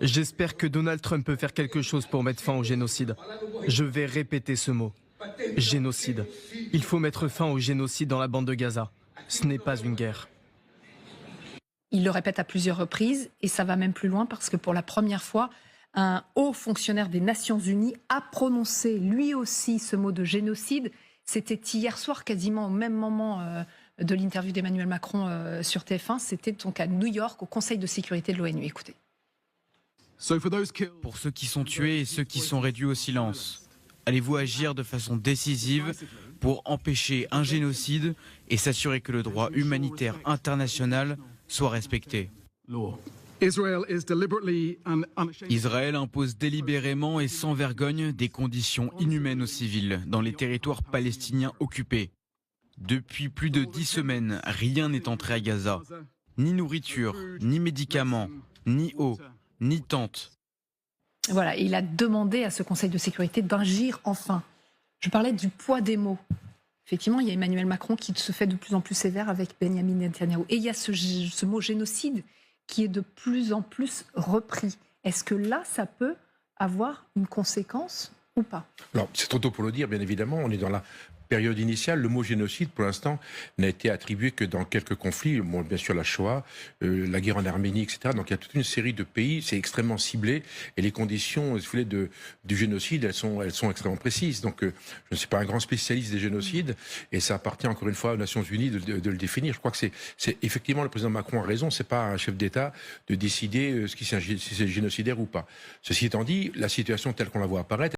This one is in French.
J'espère que Donald Trump peut faire quelque chose pour mettre fin au génocide. Je vais répéter ce mot. Génocide. Il faut mettre fin au génocide dans la bande de Gaza. Ce n'est pas une guerre. Il le répète à plusieurs reprises et ça va même plus loin parce que pour la première fois, un haut fonctionnaire des Nations Unies a prononcé lui aussi ce mot de génocide. C'était hier soir, quasiment au même moment de l'interview d'Emmanuel Macron sur TF1. C'était donc à New York, au Conseil de sécurité de l'ONU. Écoutez. Pour ceux qui sont tués et ceux qui sont réduits au silence, allez-vous agir de façon décisive pour empêcher un génocide et s'assurer que le droit humanitaire international soit respecté? Israël impose délibérément et sans vergogne des conditions inhumaines aux civils dans les territoires palestiniens occupés. Depuis plus de 10 semaines, rien n'est entré à Gaza. Ni nourriture, ni médicaments, ni eau, ni tente. Voilà, et il a demandé à ce Conseil de sécurité d'agir enfin. Je parlais du poids des mots. Effectivement, il y a Emmanuel Macron qui se fait de plus en plus sévère avec Benyamin Netanyahou. Et il y a ce mot génocide qui est de plus en plus repris. Est-ce que là, ça peut avoir une conséquence ou pas? Alors, c'est trop tôt pour le dire, bien évidemment. On est dans la période initiale. Le mot génocide, pour l'instant, n'a été attribué que dans quelques conflits. Bon, bien sûr, la Shoah, la guerre en Arménie, etc. Donc, il y a toute une série de pays. C'est extrêmement ciblé. Et les conditions, si vous voulez, du génocide, elles sont extrêmement précises. Donc, je ne suis pas un grand spécialiste des génocides. Et ça appartient, encore une fois, aux Nations Unies de le définir. Je crois que c'est effectivement, le président Macron a raison. C'est pas un chef d'État de décider si c'est génocidaire ou pas. Ceci étant dit, la situation telle qu'on la voit apparaître,